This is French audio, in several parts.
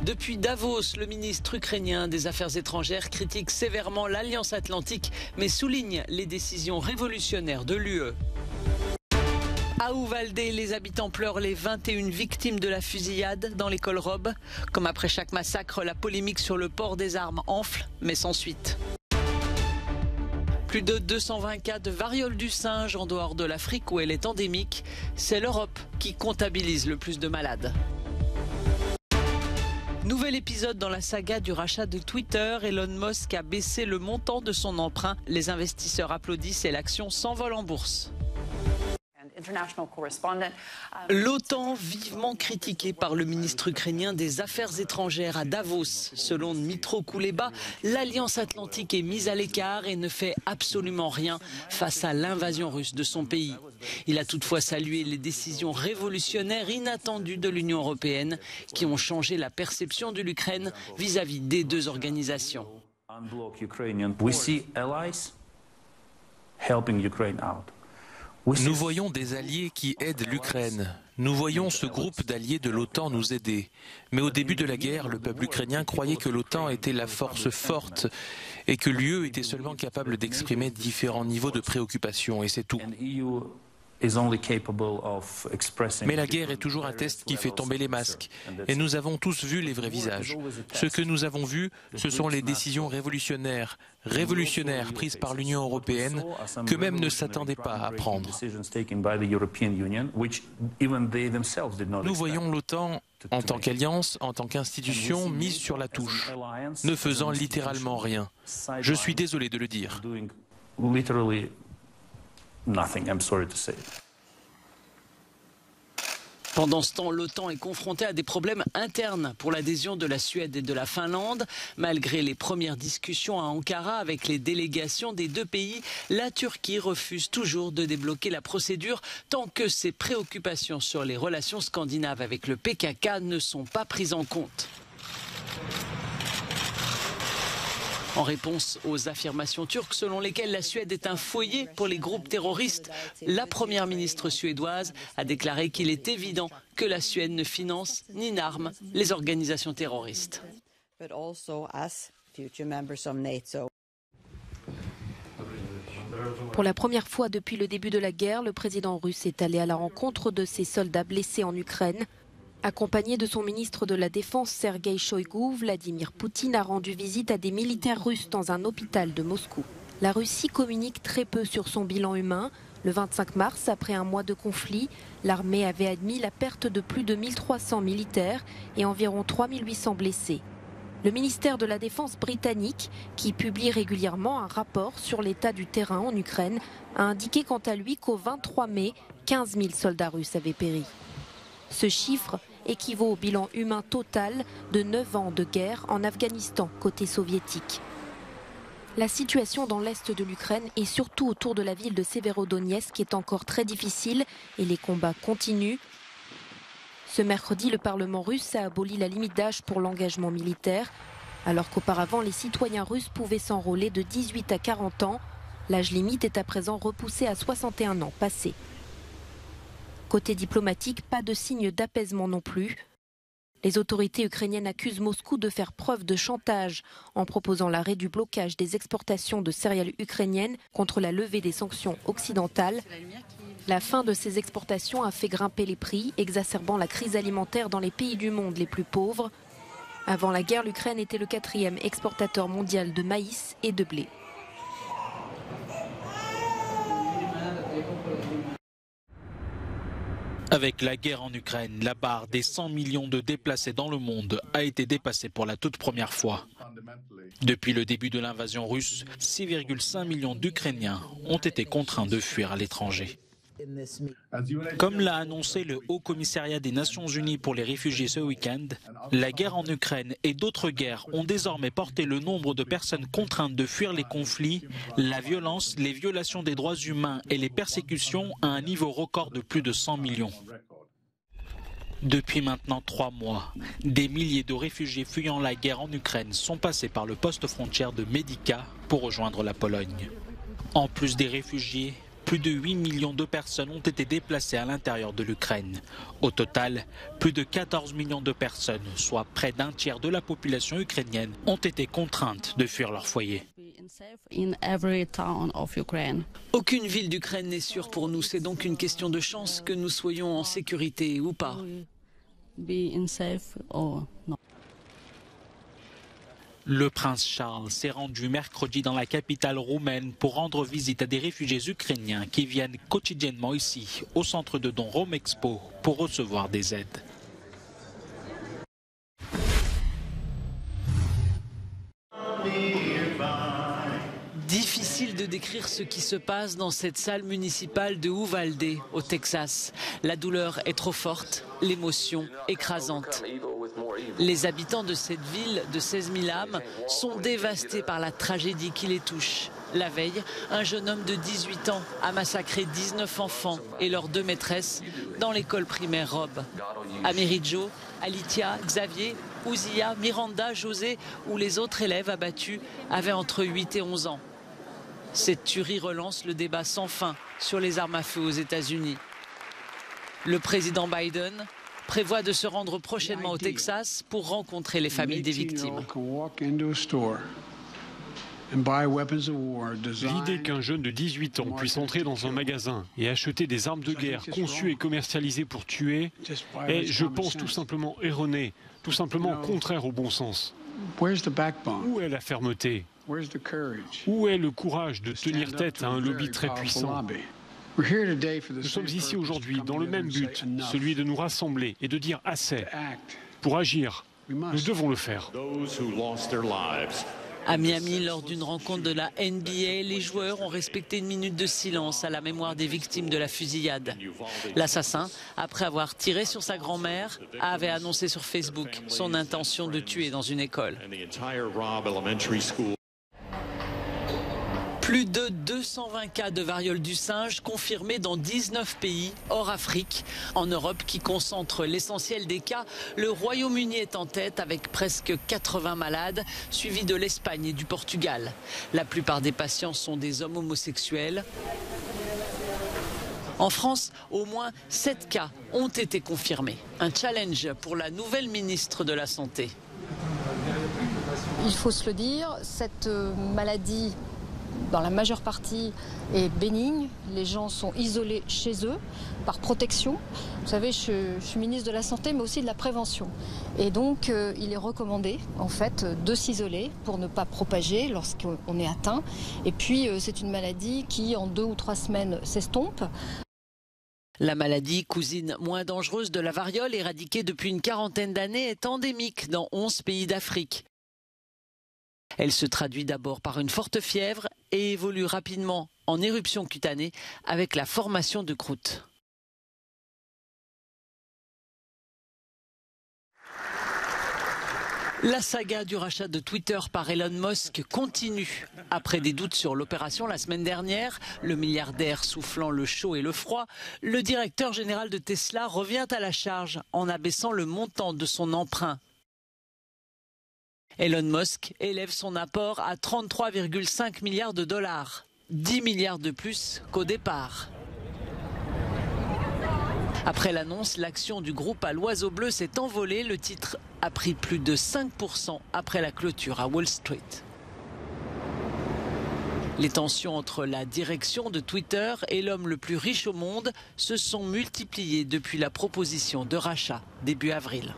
Depuis Davos, le ministre ukrainien des Affaires étrangères critique sévèrement l'Alliance Atlantique, mais souligne les décisions révolutionnaires de l'UE. À Uvalde, les habitants pleurent les 21 victimes de la fusillade dans l'école Robb. Comme après chaque massacre, la polémique sur le port des armes enfle, mais sans suite. Plus de 220 cas de variole du singe en dehors de l'Afrique où elle est endémique. C'est l'Europe qui comptabilise le plus de malades. Nouvel épisode dans la saga du rachat de Twitter. Elon Musk a baissé le montant de son emprunt. Les investisseurs applaudissent et l'action s'envole en bourse. L'OTAN vivement critiquée par le ministre ukrainien des Affaires étrangères à Davos. Selon Dmytro Kuleba, l'Alliance Atlantique est mise à l'écart et ne fait absolument rien face à l'invasion russe de son pays. Il a toutefois salué les décisions révolutionnaires inattendues de l'Union européenne qui ont changé la perception de l'Ukraine vis-à-vis des deux organisations. Nous voyons des alliés qui aident l'Ukraine. Nous voyons ce groupe d'alliés de l'OTAN nous aider. Mais au début de la guerre, le peuple ukrainien croyait que l'OTAN était la force forte et que l'UE était seulement capable d'exprimer différents niveaux de préoccupation, et c'est tout. Mais la guerre est toujours un test qui fait tomber les masques. Et nous avons tous vu les vrais visages. Ce que nous avons vu, ce sont les décisions révolutionnaires prises par l'Union européenne, qu'eux-mêmes ne s'attendaient pas à prendre. Nous voyons l'OTAN en tant qu'alliance, en tant qu'institution, mise sur la touche, ne faisant littéralement rien. Je suis désolé de le dire. Pendant ce temps, l'OTAN est confrontée à des problèmes internes pour l'adhésion de la Suède et de la Finlande. Malgré les premières discussions à Ankara avec les délégations des deux pays, la Turquie refuse toujours de débloquer la procédure tant que ses préoccupations sur les relations scandinaves avec le PKK ne sont pas prises en compte. En réponse aux affirmations turques selon lesquelles la Suède est un foyer pour les groupes terroristes, la première ministre suédoise a déclaré qu'il est évident que la Suède ne finance ni n'arme les organisations terroristes. Pour la première fois depuis le début de la guerre, le président russe est allé à la rencontre de ses soldats blessés en Ukraine. Accompagné de son ministre de la Défense Sergueï Shoïgu, Vladimir Poutine a rendu visite à des militaires russes dans un hôpital de Moscou. La Russie communique très peu sur son bilan humain. Le 25 mars, après un mois de conflit, l'armée avait admis la perte de plus de 1300 militaires et environ 3800 blessés. Le ministère de la Défense britannique, qui publie régulièrement un rapport sur l'état du terrain en Ukraine, a indiqué quant à lui qu'au 23 mai, 15 000 soldats russes avaient péri. Ce chiffre équivaut au bilan humain total de 9 ans de guerre en Afghanistan, côté soviétique. La situation dans l'est de l'Ukraine et surtout autour de la ville de Severodonetsk est encore très difficile et les combats continuent. Ce mercredi, le Parlement russe a aboli la limite d'âge pour l'engagement militaire. Alors qu'auparavant, les citoyens russes pouvaient s'enrôler de 18 à 40 ans. L'âge limite est à présent repoussé à 61 ans passés. Côté diplomatique, pas de signe d'apaisement non plus. Les autorités ukrainiennes accusent Moscou de faire preuve de chantage en proposant l'arrêt du blocage des exportations de céréales ukrainiennes contre la levée des sanctions occidentales. La fin de ces exportations a fait grimper les prix, exacerbant la crise alimentaire dans les pays du monde les plus pauvres. Avant la guerre, l'Ukraine était le 4e exportateur mondial de maïs et de blé. Avec la guerre en Ukraine, la barre des 100 millions de déplacés dans le monde a été dépassée pour la toute première fois. Depuis le début de l'invasion russe, 6,5 millions d'Ukrainiens ont été contraints de fuir à l'étranger. Comme l'a annoncé le Haut Commissariat des Nations Unies pour les réfugiés ce week-end, la guerre en Ukraine et d'autres guerres ont désormais porté le nombre de personnes contraintes de fuir les conflits, la violence, les violations des droits humains et les persécutions à un niveau record de plus de 100 millions. Depuis maintenant 3 mois, des milliers de réfugiés fuyant la guerre en Ukraine sont passés par le poste frontière de Medica pour rejoindre la Pologne. En plus des réfugiés, plus de 8 millions de personnes ont été déplacées à l'intérieur de l'Ukraine. Au total, plus de 14 millions de personnes, soit près d'un tiers de la population ukrainienne, ont été contraintes de fuir leur foyer. Aucune ville d'Ukraine n'est sûre pour nous, c'est donc une question de chance que nous soyons en sécurité ou pas. Le prince Charles s'est rendu mercredi dans la capitale roumaine pour rendre visite à des réfugiés ukrainiens qui viennent quotidiennement ici, au centre de dons Rome Expo, pour recevoir des aides. Difficile de décrire ce qui se passe dans cette salle municipale de Uvalde, au Texas. La douleur est trop forte, l'émotion écrasante. Les habitants de cette ville de 16 000 âmes sont dévastés par la tragédie qui les touche. La veille, un jeune homme de 18 ans a massacré 19 enfants et leurs 2 maîtresses dans l'école primaire Rob. Amerijo, Alitia, Xavier, Ouzia, Miranda, José ou les autres élèves abattus avaient entre 8 et 11 ans. Cette tuerie relance le débat sans fin sur les armes à feu aux États-Unis. Le président Biden prévoit de se rendre prochainement au Texas pour rencontrer les familles des victimes. L'idée qu'un jeune de 18 ans puisse entrer dans un magasin et acheter des armes de guerre conçues et commercialisées pour tuer est, je pense, tout simplement erronée, tout simplement contraire au bon sens. Où est la fermeté ? Où est le courage de tenir tête à un lobby très puissant ? Nous sommes ici aujourd'hui dans le même but, celui de nous rassembler et de dire assez. Pour agir, nous devons le faire. À Miami, lors d'une rencontre de la NBA, les joueurs ont respecté une minute de silence à la mémoire des victimes de la fusillade. L'assassin, après avoir tiré sur sa grand-mère, avait annoncé sur Facebook son intention de tuer dans une école. Plus de 220 cas de variole du singe confirmés dans 19 pays hors Afrique. En Europe, qui concentre l'essentiel des cas, le Royaume-Uni est en tête avec presque 80 malades, suivi de l'Espagne et du Portugal. La plupart des patients sont des hommes homosexuels. En France, au moins 7 cas ont été confirmés. Un challenge pour la nouvelle ministre de la Santé. Il faut se le dire, cette maladie, dans la majeure partie, est bénigne. Les gens sont isolés chez eux par protection. Vous savez, je suis ministre de la Santé, mais aussi de la prévention. Et donc, il est recommandé, en fait, de s'isoler pour ne pas propager lorsqu'on est atteint. Et puis, c'est une maladie qui, en 2 ou 3 semaines, s'estompe. La maladie, cousine moins dangereuse de la variole, éradiquée depuis une quarantaine d'années, est endémique dans 11 pays d'Afrique. Elle se traduit d'abord par une forte fièvre et évolue rapidement en éruption cutanée avec la formation de croûtes. La saga du rachat de Twitter par Elon Musk continue. Après des doutes sur l'opération la semaine dernière, le milliardaire soufflant le chaud et le froid, le directeur général de Tesla revient à la charge en abaissant le montant de son emprunt. Elon Musk élève son apport à 33,5 milliards de dollars, 10 milliards de plus qu'au départ. Après l'annonce, l'action du groupe à l'oiseau bleu s'est envolée. Le titre a pris plus de 5% après la clôture à Wall Street. Les tensions entre la direction de Twitter et l'homme le plus riche au monde se sont multipliées depuis la proposition de rachat début avril.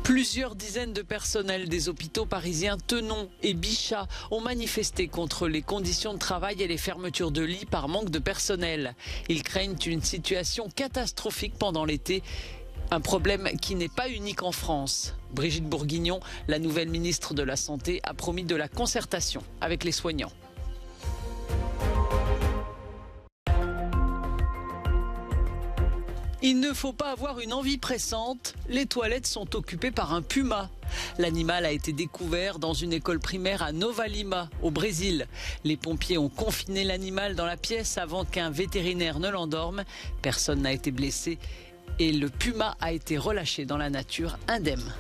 Plusieurs dizaines de personnels des hôpitaux parisiens Tenon et Bichat ont manifesté contre les conditions de travail et les fermetures de lits par manque de personnel. Ils craignent une situation catastrophique pendant l'été, un problème qui n'est pas unique en France. Brigitte Bourguignon, la nouvelle ministre de la Santé, a promis de la concertation avec les soignants. Il ne faut pas avoir une envie pressante, les toilettes sont occupées par un puma. L'animal a été découvert dans une école primaire à Nova Lima, au Brésil. Les pompiers ont confiné l'animal dans la pièce avant qu'un vétérinaire ne l'endorme. Personne n'a été blessé et le puma a été relâché dans la nature indemne.